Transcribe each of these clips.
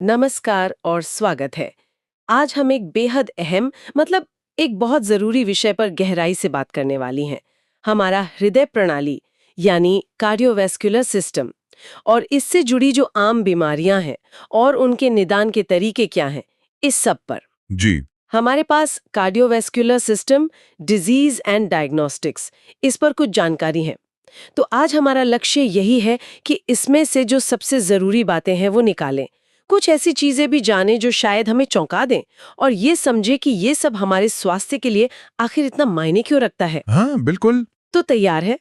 नमस्कार और स्वागत है। आज हम एक बेहद अहम एक बहुत जरूरी विषय पर गहराई से बात करने वाली हैं। हमारा हृदय प्रणाली यानी कार्डियोवैस्कुलर सिस्टम और इससे जुड़ी जो आम बीमारियां हैं और उनके निदान के तरीके क्या हैं, इस सब पर। जी। हमारे पास cardiovascular system disease and diagnostics इस पर कुछ जानकारी है। तो आज हमारा लक्ष्य यही है कि इसमें से जो सबसे जरूरी बातें हैं वो निकालें, कुछ ऐसी चीजें भी जानें जो शायद हमें चौंका दें और ये समझे कि ये सब हमारे स्वास्थ्य के लिए आखिर इतना मायने क्यों रखता है। हाँ, बिल्कुल। तो तैयार है?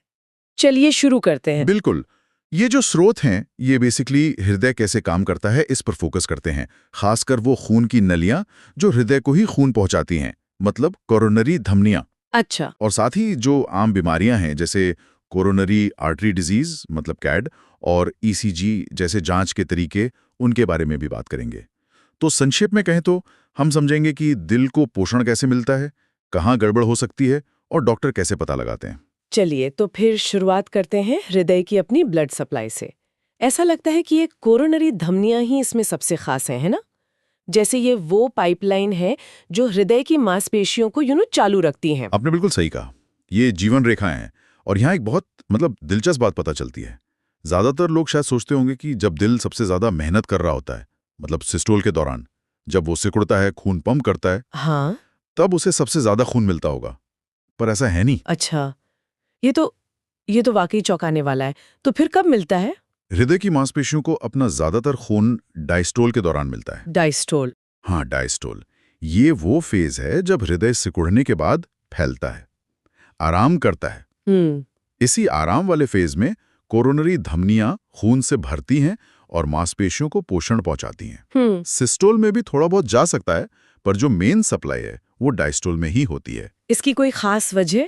चलिए शुरू करते हैं। बिल्कुल। ये जो स्रोत हैं, ये बेसिकली हृदय कैसे काम करता है, इस पर फोकस करते हैं। खासकर वो खून की नलियां जो हृदय को ही खून पहुंचाती हैं, मतलब कोरोनरी धमनियां। अच्छा। और साथ ही जो आम बीमारियां हैं, जैसे कोरोनरी आर्टरी डिजीज मतलब कैड और ईसीजी जैसे जांच के तरीके, उनके बारे में भी बात करेंगे। तो संक्षेप में कहें तो हम समझेंगे कि दिल को पोषण कैसे मिलता है, कहाँ गड़बड़ हो सकती है और डॉक्टर कैसे पता लगाते हैं। चलिए तो फिर शुरुआत करते हैं हृदय की अपनी ब्लड सप्लाई से। ऐसा लगता है कि ये कोरोनरी धमनियां ही इसमें सबसे खास है ना? जैसे ये वो पाइपलाइन है जो हृदय की मांसपेशियों को चालू रखती हैं। आपने बिल्कुल सही कहा। ये जीवन रेखाएं हैं और यहाँ एक बहुत दिलचस्प बात पता चलती है। ज्यादातर लोग शायद सोचते होंगे कि जब दिल सबसे ज्यादा मेहनत कर रहा होता है, मतलब सिस्टोल के दौरान, जब वो सिकुड़ता है, खून पंप करता है, हाँ। तब उसे सबसे ज्यादा खून मिलता होगा। पर ऐसा है नहीं। अच्छा, ये तो ये तो वाकई चौंकाने वाला है। तो फिर कब मिलता है? हृदय की मांसपेशियों को अपना ज्यादातर खून डायस्टोल के दौरान मिलता है। डायस्टोल। हाँ, डायस्टोल। ये वो फेज है जब हृदय सिकुड़ने के बाद फैलता है, आराम करता है। हम्म। इसी आराम वाले फेज में कोरोनरी धमनियां खून से भरती हैं और मांसपेशियों को पोषण पहुंचाती हैं। सिस्टोल में भी थोड़ा बहुत जा सकता है, पर जो मेन सप्लाई है वो डायस्टोल में ही होती है। इसकी कोई खास वजह?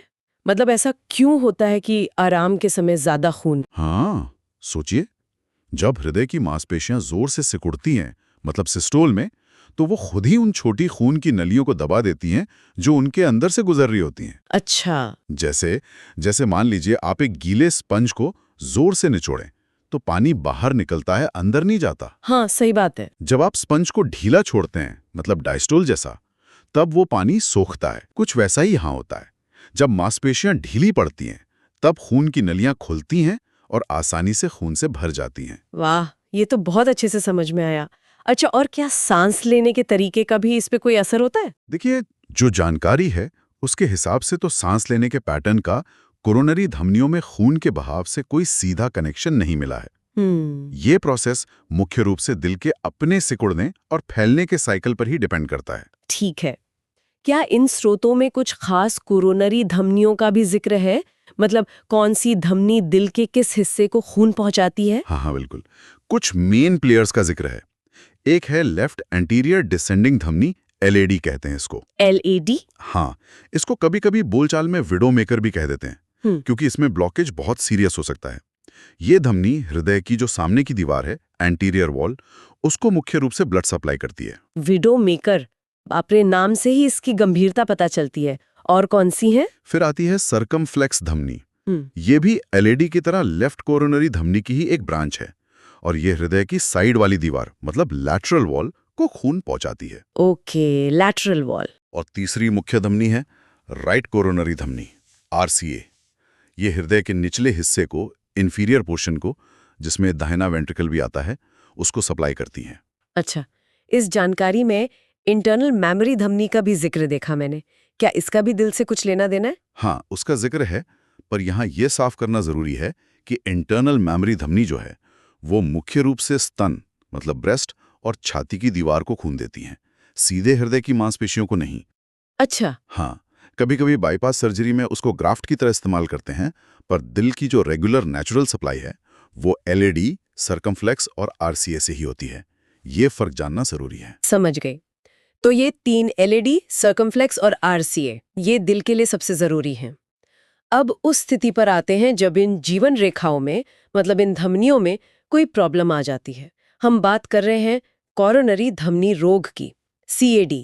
ऐसा क्यों होता है कि आराम के समय ज्यादा खून? हाँ, सोचिए, जब हृदय की मांसपेशियां जोर से सिकुड़ती हैं, मतलब सिस्टोल में, तो वो खुद ही उन छोटी खून की नलियों को दबा देती हैं जो उनके अंदर से गुजर रही होती हैं। अच्छा। जैसे जैसे मान लीजिए आप एक गीले स्पंज को जोर से निचोड़ें, तो पानी बाहर निकलता है, अंदर नहीं जाता। हाँ, सही बात है। जब आप स्पंज को ढीला छोड़ते हैं, मतलब डायस्टोल जैसा, तब वो पानी सोखता है। कुछ वैसा ही यहाँ होता है। जब मांसपेशियां ढीली पड़ती हैं, तब खून की नलियां खुलती हैं और आसानी से खून से भर जाती हैं। वाह, ये तो बहुत अच्छे से समझ में आया। अच्छा, और क्या सांस लेने के तरीके का भी इस पे कोई असर होता है? देखिए, जो जानकारी है उसके हिसाब से तो सांस लेने के पैटर्न का कोरोनरी धमनियों में खून के बहाव से कोई सीधा कनेक्शन नहीं मिला है। ये प्रोसेस मुख्य रूप से दिल के अपने सिकुड़ने और फैलने के साइकिल पर ही डिपेंड करता है। ठीक है। क्या इन स्रोतों में कुछ खास कोरोनरी धमनियों का भी जिक्र है? कौन सी धमनी दिल के किस हिस्से को खून पहुंचाती है? हाँ हाँ, बिल्कुल। कुछ मेन प्लेयर्स का जिक्र है। एक है लेफ्ट एंटीरियर डिसेंडिंग धमनी, एलएडी कहते हैं इसको। LAD? हाँ, इसको कभी कभी बोलचाल में विडो मेकर भी कह देते हैं, क्योंकि इसमें ब्लॉकेज बहुत सीरियस हो सकता है। ये धमनी हृदय की जो सामने की दीवार है, एंटीरियर वॉल, उसको मुख्य रूप से ब्लड सप्लाई करती है। विडो मेकर, बापरे, नाम से ही इसकी गंभीरता पता चलती है। और कौन सी है? फिर आती है सर्कमफ्लेक्स धमनी। ये भी एलएडी की तरह लेफ्ट कोरोनरी धमनी की ही एक ब्रांच है और ये हृदय की साइड वाली दीवार, मतलब लैटरल वॉल, को खून पहुंचाती है। Okay, lateral wall. और तीसरी मुख्य धमनी है राइट कोरोनरी धमनी, आरसीए। ये हृदय के निचले हिस्से को, इंफीरियर पोर्शन को, जिसमें दाहिना वेंट्रिकल भी आता है, उसको सप्लाई करती हैं। अच्छा, इस जानकारी में इंटरनल मेमोरी धमनी का भी जिक्र देखा मैंने। क्या इसका भी दिल से कुछ लेना देना है? हाँ, उसका जिक्र है, पर यहाँ ये साफ करना जरूरी है कि इंटरनल मेमोरी धमनी जो है वो मुख्य रूप से स्तन, मतलब ब्रेस्ट, और छाती की दीवार को खून देती हैं, सीधे हृदय की मांसपेशियों को नहीं। अच्छा। हाँ, कभी कभी बाईपास सर्जरी में उसको ग्राफ्ट की तरह इस्तेमाल करते हैं, पर दिल की जो रेगुलर नेचुरल सप्लाई है वो एलएडी, सर्कमफ्लेक्स और आरसीए से ही होती है। ये फर्क जानना जरूरी है। समझ गई। तो ये 3 LAD, सर्कमफ्लेक्स और RCA, ये दिल के लिए सबसे जरूरी हैं। अब उस स्थिति पर आते हैं जब इन जीवन रेखाओं में, इन धमनियों में कोई प्रॉब्लम आ जाती है। हम बात कर रहे हैं कोरोनरी धमनी रोग की, CAD।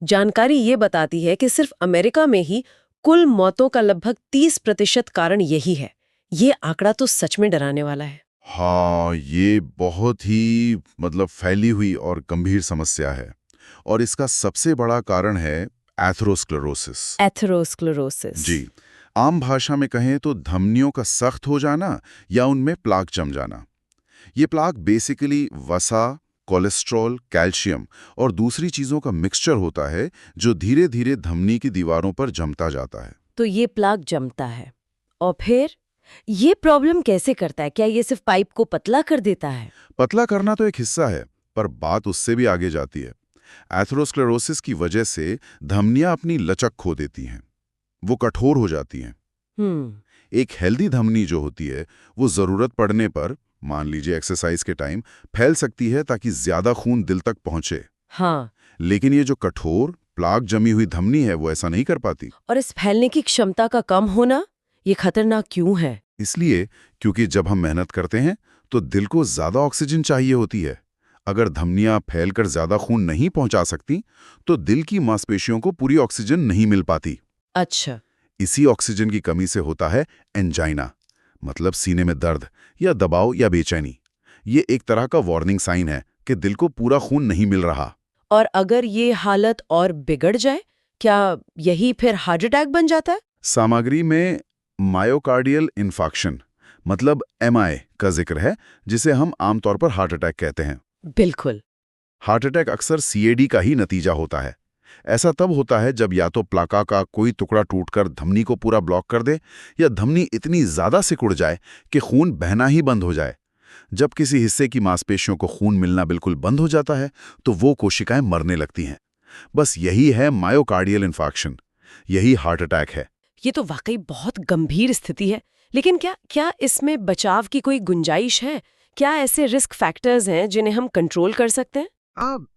जानकारी ये बताती है कि सिर्फ अमेरिका में ही कुल मौतों का लगभग 30% कारण यही है। ये आंकड़ा तो सच में डराने वाला है। हाँ, ये बहुत ही फैली हुई और गंभीर समस्या है और इसका सबसे बड़ा कारण है एथेरोस्क्लेरोसिस। एथेरोस्क्लेरोसिस। जी, आम भाषा में कहें तो धमनियों का सख्त हो जाना या उनमें प्लाक जम जाना। ये प्लाक बेसिकली वसा, कोलेस्ट्रॉल, कैल्शियम और दूसरी चीज़ों का मिक्सचर होता है जो धीरे धीरे धमनी की दीवारों पर जमता जाता है। तो ये प्लाक जमता है और फिर ये प्रॉब्लम कैसे करता है? क्या ये सिर्फ पाइप को पतला कर देता है? पतला करना तो एक हिस्सा है, पर बात उससे भी आगे जाती है। एथेरोस्क्लेरोसिस की वजह से धमनियां अपनी लचक खो देती हैं, वो कठोर हो जाती हैं। एक हेल्दी धमनी जो होती है वो जरूरत पड़ने पर, मान लीजिए एक्सरसाइज के टाइम, फैल सकती है ताकि ज्यादा खून दिल तक पहुंचे। हाँ। लेकिन ये जो कठोर प्लाक जमी हुई धमनी है वो ऐसा नहीं कर पाती। और इस फैलने की क्षमता का कम होना ये खतरनाक क्यों है? इसलिए क्योंकि जब हम मेहनत करते हैं तो दिल को ज्यादा ऑक्सीजन चाहिए होती है। अगर धमनियां फैलकर ज्यादा खून नहीं पहुंचा सकती तो दिल की मांसपेशियों को पूरी ऑक्सीजन नहीं मिल पाती। अच्छा। इसी ऑक्सीजन की कमी से होता है एंजाइना, मतलब सीने में दर्द या दबाव या बेचैनी। ये एक तरह का वार्निंग साइन है कि दिल को पूरा खून नहीं मिल रहा। और अगर ये हालत और बिगड़ जाए, क्या यही फिर हार्ट अटैक बन जाता है? सामग्री में मायोकार्डियल इन्फाक्शन मतलब एमआई का जिक्र है, जिसे हम आमतौर पर हार्ट अटैक कहते हैं। बिल्कुल। हार्ट अटैक अक्सर सीएडी का ही नतीजा होता है। ऐसा तब होता है जब या तो प्लाका का कोई टुकड़ा टूटकर धमनी को पूरा ब्लॉक कर दे या धमनी इतनी ज्यादा सिकुड़ जाए कि खून बहना ही बंद हो जाए। जब किसी हिस्से की मांसपेशियों को खून मिलना बिल्कुल बंद हो जाता है तो वो कोशिकाएं मरने लगती हैं। बस यही है मायोकार्डियल इन्फाक्शन, यही हार्ट अटैक है। ये तो वाकई बहुत गंभीर स्थिति है। लेकिन क्या क्या इसमें बचाव की कोई गुंजाइश है? क्या ऐसे रिस्क फैक्टर्स हैं जिन्हें हम कंट्रोल कर सकते हैं?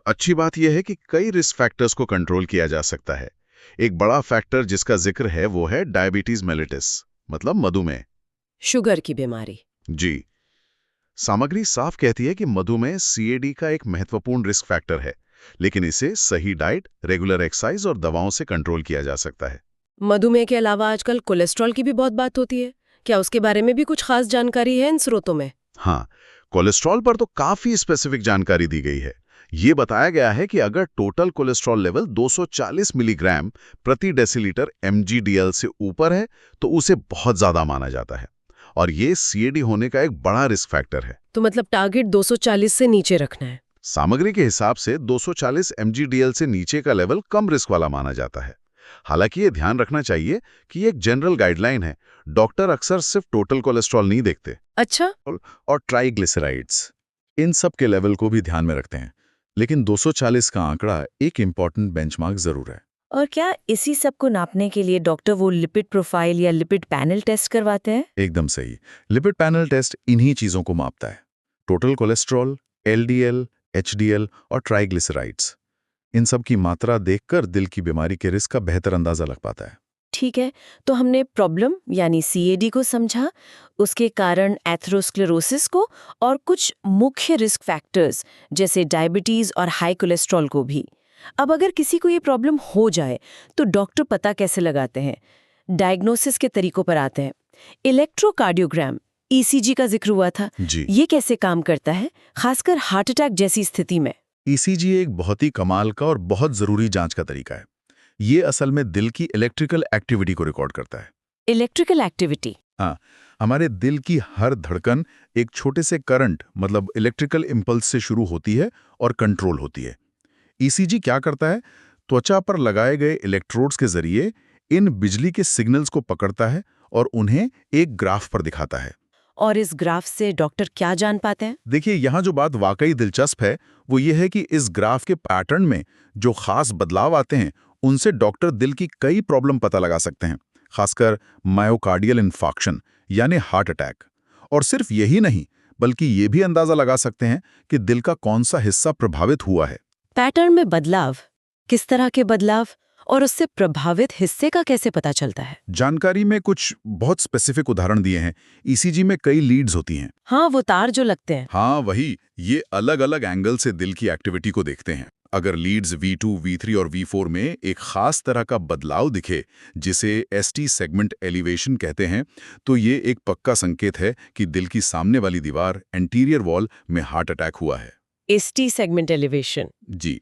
अच्छी बात यह है कि कई रिस्क फैक्टर्स को कंट्रोल किया जा सकता है। एक बड़ा फैक्टर जिसका जिक्र है वो है डायबिटीज मेलिटस, मतलब मधुमेह। शुगर की बीमारी। जी, सामग्री साफ कहती है कि मधुमेह सीएडी का एक महत्वपूर्ण रिस्क फैक्टर है, लेकिन इसे सही डाइट, रेगुलर एक्सरसाइज और दवाओं से कंट्रोल किया जा सकता है। मधुमेह के अलावा आजकल कोलेस्ट्रॉल की भी बहुत बात होती है। क्या उसके बारे में भी कुछ खास जानकारी है इन स्रोतों में? हाँ, कोलेस्ट्रॉल पर तो काफी स्पेसिफिक जानकारी दी गई है। ये बताया गया है कि अगर टोटल कोलेस्ट्रॉल लेवल 240 मिलीग्राम प्रति डेसीलीटर mgdl से ऊपर है तो उसे बहुत ज्यादा माना जाता है और ये सीएडी होने का एक बड़ा रिस्क फैक्टर है। तो मतलब टारगेट 240 से नीचे रखना है। सामग्री के हिसाब से 240 mgdl से नीचे का लेवल कम रिस्क वाला माना जाता है। हालांकि ये ध्यान रखना चाहिए कि ये एक जनरल गाइडलाइन है। डॉक्टर अक्सर सिर्फ टोटल कोलेस्ट्रॉल नहीं देखते। अच्छा। और ट्राइग्लिसराइड्स, इन सब के लेवल को भी ध्यान में रखते हैं। लेकिन 240 का आंकड़ा एक इम्पॉर्टेंट बेंचमार्क जरूर है। और क्या इसी सब को नापने के लिए डॉक्टर वो लिपिड प्रोफाइल या लिपिड पैनल टेस्ट करवाते हैं? एकदम सही, लिपिड पैनल टेस्ट इन्हीं चीजों को मापता है। टोटल कोलेस्ट्रॉल, एलडीएल, एचडीएल और ट्राइग्लिसराइड्स, इन सब की मात्रा देखकर दिल की बीमारी के रिस्क का बेहतर अंदाजा लग पाता है। ठीक है, तो हमने प्रॉब्लम यानी सीएडी को समझा, उसके कारण एथेरोस्क्लेरोसिस को और कुछ मुख्य रिस्क फैक्टर्स जैसे डायबिटीज और हाई कोलेस्ट्रॉल को भी। अब अगर किसी को ये प्रॉब्लम हो जाए तो डॉक्टर पता कैसे लगाते हैं? डायग्नोसिस के तरीकों पर आते हैं। इलेक्ट्रोकार्डियोग्राम, ईसीजी का जिक्र हुआ था। जी, ये कैसे काम करता है, खासकर हार्ट अटैक जैसी स्थिति में? ईसीजी एक बहुत ही कमाल का और बहुत जरूरी जांच का तरीका है। ये असल में दिल की इलेक्ट्रिकल एक्टिविटी को रिकॉर्ड करता है। Electrical activity? हाँ, हमारे दिल की हर धड़कन एक छोटे से करंट मतलब इलेक्ट्रिकल इंपल्स से शुरू होती है और कंट्रोल होती है। ईसीजी क्या करता है? त्वचा पर लगाए गए इलेक्ट्रोड्स के जरिए इन बिजली के सिग्नल्स को पकड़ता है और उन्हें एक ग्राफ पर दिखाता है। और इस ग्राफ से डॉक्टर क्या जान पाते हैं? देखिए, यहाँ जो बात वाकई दिलचस्प है वो ये है कि इस ग्राफ के पैटर्न में जो खास बदलाव आते हैं उनसे डॉक्टर दिल की कई प्रॉब्लम पता लगा सकते हैं, खासकर मायोकार्डियल इन्फाक्शन यानी हार्ट अटैक। और सिर्फ यही नहीं, बल्कि ये भी अंदाजा लगा सकते हैं कि दिल का कौन सा हिस्सा प्रभावित हुआ है। पैटर्न में बदलाव? किस तरह के बदलाव? और उससे प्रभावित हिस्से का कैसे पता चलता है? जानकारी में कुछ बहुत स्पेसिफिक उदाहरण दिए हैं। ईसीजी में कई लीड्स होती हैं। हाँ, वो तार जो लगते हैं। हाँ, वही। ये अलग अलग एंगल से दिल की एक्टिविटी को देखते हैं। अगर लीड्स V2, V3 और V4 में एक खास तरह का बदलाव दिखे, जिसे ST सेगमेंट एलिवेशन कहते हैं, तो ये एक पक्का संकेत है कि दिल की सामने वाली दीवार, एंटीरियर वॉल में हार्ट अटैक हुआ है। ST segment elevation. जी,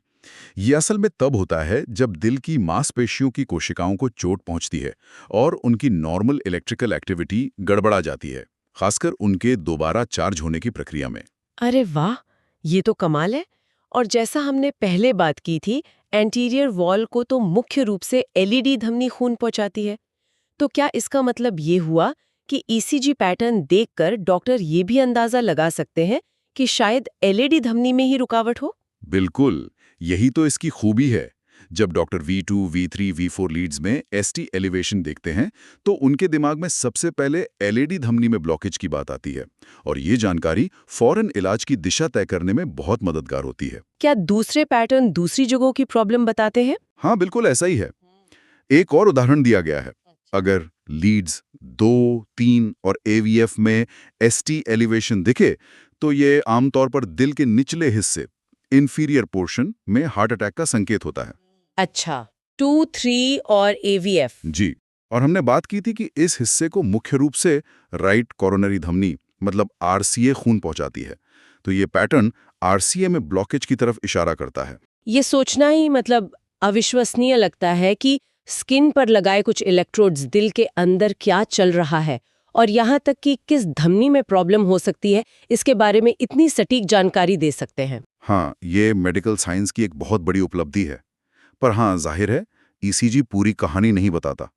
ये असल में तब होता है जब दिल की मांसपेशियों की कोशिकाओं को चोट पहुंचती है और उनकी नॉर्मल इलेक्ट्रिकल एक्टिविटी गड़बड़ा जाती है, खासकर उनके दोबारा चार्ज होने की प्रक्रिया में। अरे वाह, ये तो कमाल है। और जैसा हमने पहले बात की थी, एंटीरियर वॉल को तो मुख्य रूप से LED धमनी खून पहुंचाती है। तो क्या इसका मतलब ये हुआ कि ECG पैटर्न देखकर डॉक्टर ये भी अंदाजा लगा सकते हैं कि शायद LED धमनी में ही रुकावट हो? बिल्कुल, यही तो इसकी खूबी है। जब doctor V2, V3, V4 leads में ST एलिवेशन देखते हैं, तो उनके दिमाग में सबसे पहले LED धमनी में ब्लॉकेज की बात आती है, और ये जानकारी फौरन इलाज की दिशा तय करने में बहुत मददगार होती है। क्या दूसरे पैटर्न दूसरी जगहों की प्रॉब्लम बताते हैं? हाँ, बिल्कुल ऐसा ही है। एक और उदाहरण दिया गया है। अगर लीड्स 2, 3 और AVF में ST एलिवेशन दिखे, तो ये आमतौर पर दिल के निचले हिस्से, इंफीरियर पोर्शन में हार्ट अटैक का संकेत होता है। अच्छा, 2, 3 और AVF। जी, और हमने बात की थी कि इस हिस्से को मुख्य रूप से राइट कोरोनरी धमनी मतलब RCA खून पहुंचाती है। तो ये पैटर्न RCA में ब्लॉकेज की तरफ इशारा करता है। ये सोचना ही मतलब अविश्वसनीय लगता है कि स्किन पर लगाए कुछ इलेक्ट्रोड्स दिल के अंदर क्या चल रहा है और यहाँ तक कि किस धमनी में प्रॉब्लम हो सकती है, इसके बारे में इतनी सटीक जानकारी दे सकते हैं। हाँ, ये मेडिकल साइंस की एक बहुत बड़ी उपलब्धि है। पर हाँ, जाहिर है ECG पूरी कहानी नहीं बताता।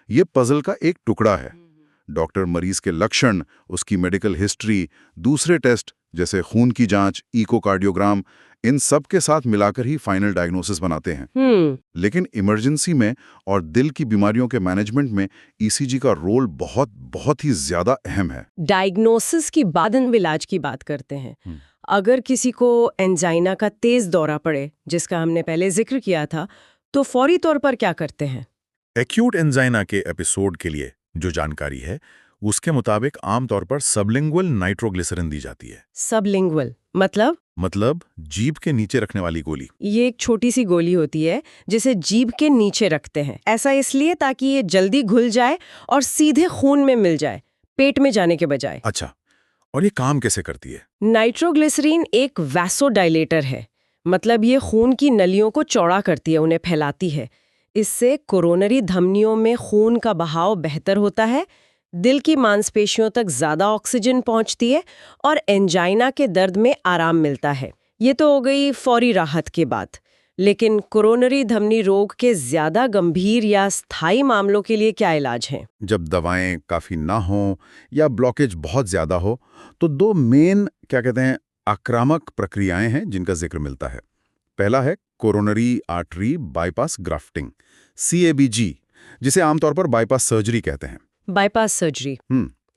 ये पजल का एक टुकड़ा है। डॉक्टर मरीज के लक्षण, उसकी मेडिकल हिस्ट्री, दूसरे टेस्ट जैसे खून की जांच, इकोकार्डियोग्राम, इन सब के साथ मिलाकर ही फाइनल डायग्नोसिस बनाते हैं। लेकिन इमरजेंसी में और दिल की बीमारियों के मैनेजमेंट में ECG का रोल बहुत ही ज्यादा अहम है। डायग्नोसिस की बाद हम इलाज की बात करते हैं। अगर किसी को एंजाइना का तेज दौरा पड़े, जिसका हमने पहले जिक्र किया था, तो फौरी तौर पर क्या करते हैं? एक्यूट एंजाइना के एपिसोड के लिए जो जानकारी है, उसके मुताबिक आमतौर पर सबलिंगुअल नाइट्रोग्लिसरिन दी जाती है। सबलिंगुअल मतलब जीभ के नीचे रखने वाली गोली। ये एक छोटी सी गोली होती है जिसे जीभ के नीचे रखते हैं। ऐसा इसलिए ताकि ये जल्दी घुल जाए और सीधे खून में मिल जाए, पेट में जाने के बजाय। अच्छा, और ये काम कैसे करती है? नाइट्रोग्लिसरीन एक वैसोडाइलेटर है, मतलब ये खून की नलियों को चौड़ा करती है, उन्हें फैलाती है। इससे कोरोनरी धमनियों में खून का बहाव बेहतर होता है, दिल की मांसपेशियों तक ज्यादा ऑक्सीजन पहुंचती है और एंजाइना के दर्द में आराम मिलता है। ये तो हो गई फौरी राहत की बात। लेकिन कोरोनरी धमनी रोग के ज्यादा गंभीर या स्थायी मामलों के लिए क्या इलाज है? जब दवाएं काफी ना हो या ब्लॉकेज बहुत ज्यादा हो, तो दो मेन आक्रामक प्रक्रियाएं हैं जिनका जिक्र मिलता है। पहला है coronary artery bypass grafting, CABG, जिसे आमतौर पर बाईपास सर्जरी कहते हैं। बाईपास सर्जरी,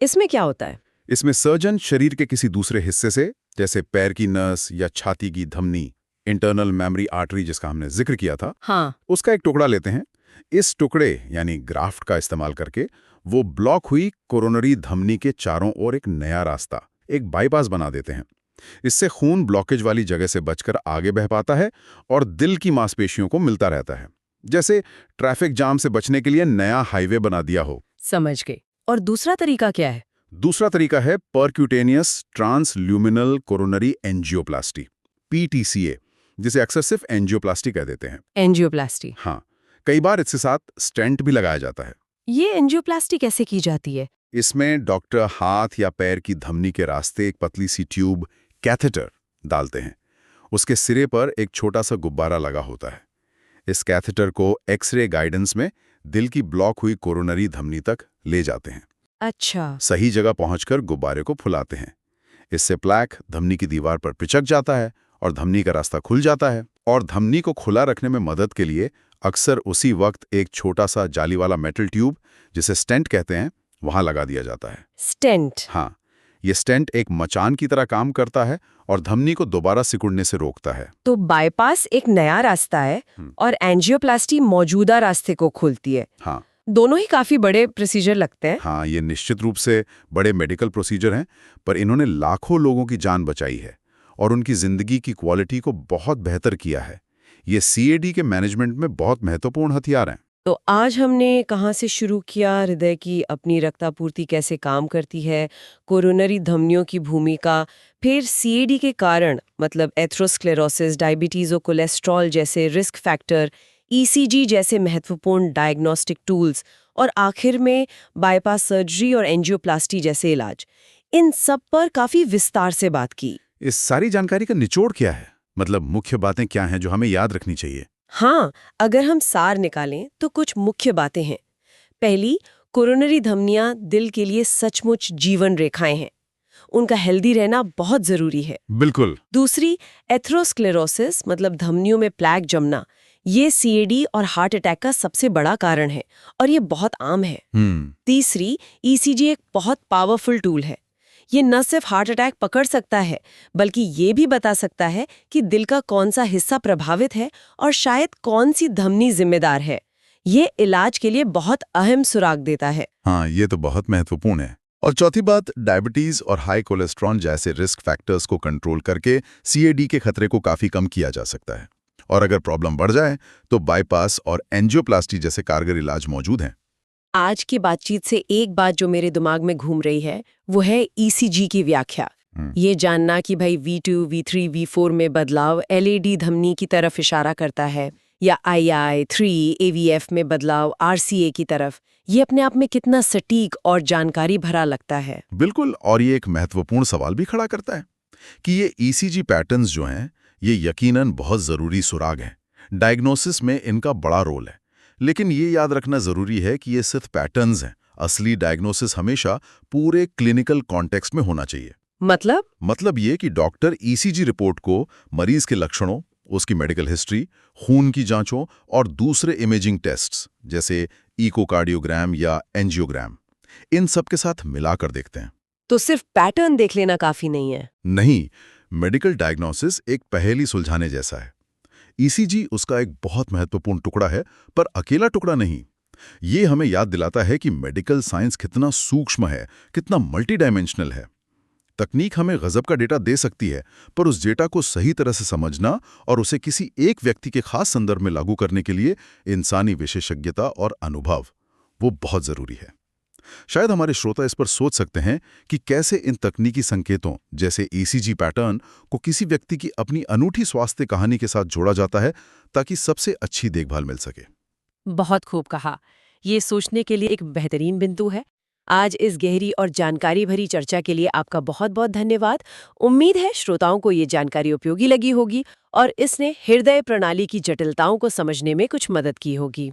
इसमें क्या होता है? इसमें सर्जन शरीर के किसी दूसरे हिस्से से, जैसे पैर की नस या छाती की धमनी, इंटरनल मेमोरी आर्टरी जिसका हमने जिक्र किया था, उसका एक टुकड़ा लेते हैं। इस टुकड़े यानी ग्राफ्ट का इस्तेमाल करके वो ब्लॉक हुई कोरोनरी धमनी के चारों ओर एक नया रास्ता, एक बाईपास बना देते हैं। इससे खून ब्लॉकेज वाली जगह से बचकर आगे बह पाता है और दिल की मांसपेशियों को मिलता रहता है, जैसे ट्रैफिक जाम से बचने के लिए नया हाईवे बना दिया हो। समझ गए। और दूसरा तरीका क्या है? दूसरा तरीका है percutaneous transluminal coronary angioplasty, PTCA, जिसे अक्सर सिर्फ एंजियोप्लास्टी कह देते हैं। एंजियोप्लास्टी? हाँ, कई बार इसके साथ स्टेंट भी लगाया जाता है। ये एंजियोप्लास्टी कैसे की जाती है? इसमें डॉक्टर हाथ या पैर की धमनी के रास्ते एक पतली सी ट्यूब, कैथेटर, डालते हैं। उसके सिरे पर एक छोटा सा गुब्बारा लगा होता है। इस कैथेटर को एक्सरे गाइडेंस में दिल की ब्लॉक हुई कोरोनरी धमनी तक ले जाते हैं। अच्छा। सही जगह पहुंचकर गुब्बारे को फुलाते हैं। इससे प्लैक धमनी की दीवार पर पिचक जाता है और धमनी का रास्ता खुल जाता है। और धमनी को खुला रखने में मदद के लिए अक्सर उसी वक्त एक छोटा सा जाली वाला मेटल ट्यूब, जिसे स्टेंट कहते हैं, वहां लगा दिया जाता है। स्टेंट? हाँ, ये स्टेंट एक मचान की तरह काम करता है और धमनी को दोबारा सिकुड़ने से रोकता है। तो बाईपास एक नया रास्ता है और एंजियोप्लास्टी मौजूदा रास्ते को खोलती है। हाँ, दोनों ही काफी बड़े प्रोसीजर लगते हैं। हाँ, ये निश्चित रूप से बड़े मेडिकल प्रोसीजर हैं, पर इन्होंने लाखों लोगों की जान बचाई है और उनकी जिंदगी की क्वालिटी को बहुत बेहतर किया है। ये सीएडी के मैनेजमेंट में बहुत महत्वपूर्ण हथियार हैं। तो आज हमने कहाँ से शुरू किया, हृदय की अपनी रक्तापूर्ति कैसे काम करती है, कोरोनरी धमनियों की भूमिका, फिर सीएडी के कारण मतलब एथरोस्क्लेरोसिस, डायबिटीज और कोलेस्ट्रॉल जैसे रिस्क फैक्टर, ईसीजी जैसे महत्वपूर्ण डायग्नोस्टिक टूल्स और आखिर में बाईपास सर्जरी और एंजियोप्लास्टी जैसे इलाज। इन सब पर काफी विस्तार से बात की। इस सारी जानकारी का निचोड़ क्या है, मतलब मुख्य बातें क्या हैं जो हमें याद रखनी चाहिए? हाँ, अगर हम सार निकालें तो कुछ मुख्य बातें हैं। पहली, कोरोनरी धमनियां दिल के लिए सचमुच जीवन रेखाएं हैं। उनका हेल्दी रहना बहुत जरूरी है। बिल्कुल। दूसरी, एथरोस्क्लेरोसिस मतलब धमनियों में प्लैक जमना, ये सीएडी और हार्ट अटैक का सबसे बड़ा कारण है और ये बहुत आम है। तीसरी, ईसीजी एक बहुत पावरफुल टूल है। ये न सिर्फ हार्ट अटैक पकड़ सकता है बल्कि ये भी बता सकता है कि दिल का कौन सा हिस्सा प्रभावित है और शायद कौन सी धमनी जिम्मेदार है। ये इलाज के लिए बहुत अहम सुराग देता है। हाँ, ये तो बहुत महत्वपूर्ण है। और चौथी बात, डायबिटीज और हाई कोलेस्ट्रॉल जैसे रिस्क फैक्टर्स को कंट्रोल करके सीएडी के खतरे को काफी कम किया जा सकता है। और अगर प्रॉब्लम बढ़ जाए तो बाईपास और एंजियोप्लास्टी जैसे कारगर इलाज मौजूद हैं। आज की बातचीत से एक बात जो मेरे दिमाग में घूम रही है वो है ईसीजी की व्याख्या। ये जानना कि भाई V2, V3, V4 में बदलाव एलएडी धमनी की तरफ इशारा करता है या II3, AVF में बदलाव RCA की तरफ, ये अपने आप में कितना सटीक और जानकारी भरा लगता है। बिल्कुल, और ये एक महत्वपूर्ण सवाल भी खड़ा करता है कि ये ईसीजी पैटर्न्स जो हैं, ये यकीनन बहुत जरूरी सुराग हैं। डायग्नोसिस में इनका बड़ा रोल है, लेकिन ये याद रखना जरूरी है कि ये सिर्फ पैटर्न्स हैं। असली डायग्नोसिस हमेशा पूरे क्लिनिकल कॉन्टेक्स्ट में होना चाहिए। मतलब ये कि डॉक्टर ईसीजी रिपोर्ट को मरीज के लक्षणों, उसकी मेडिकल हिस्ट्री, खून की जांचों और दूसरे इमेजिंग टेस्ट्स जैसे इकोकार्डियोग्राम या एंजियोग्राम, इन सब के साथ मिलाकर देखते हैं। तो सिर्फ पैटर्न देख लेना काफी नहीं है? नहीं, मेडिकल डायग्नोसिस एक पहेली सुलझाने जैसा है। ईसीजी उसका एक बहुत महत्वपूर्ण टुकड़ा है, पर अकेला टुकड़ा नहीं। ये हमें याद दिलाता है कि मेडिकल साइंस कितना सूक्ष्म है, कितना मल्टी डायमेंशनल है। तकनीक हमें गजब का डेटा दे सकती है, पर उस डेटा को सही तरह से समझना और उसे किसी एक व्यक्ति के खास संदर्भ में लागू करने के लिए इंसानी विशेषज्ञता और अनुभव, वो बहुत जरूरी है। शायद हमारे श्रोता इस पर सोच सकते हैं कि कैसे इन तकनीकी संकेतों जैसे ईसीजी पैटर्न को किसी व्यक्ति की अपनी अनूठी स्वास्थ्य कहानी के साथ जोड़ा जाता है ताकि सबसे अच्छी देखभाल मिल सके। बहुत खूब कहा। ये सोचने के लिए एक बेहतरीन बिंदु है। आज इस गहरी और जानकारी भरी चर्चा के लिए आपका बहुत बहुत धन्यवाद। उम्मीद है श्रोताओं को ये जानकारी उपयोगी लगी होगी और इसने हृदय प्रणाली की जटिलताओं को समझने में कुछ मदद की होगी।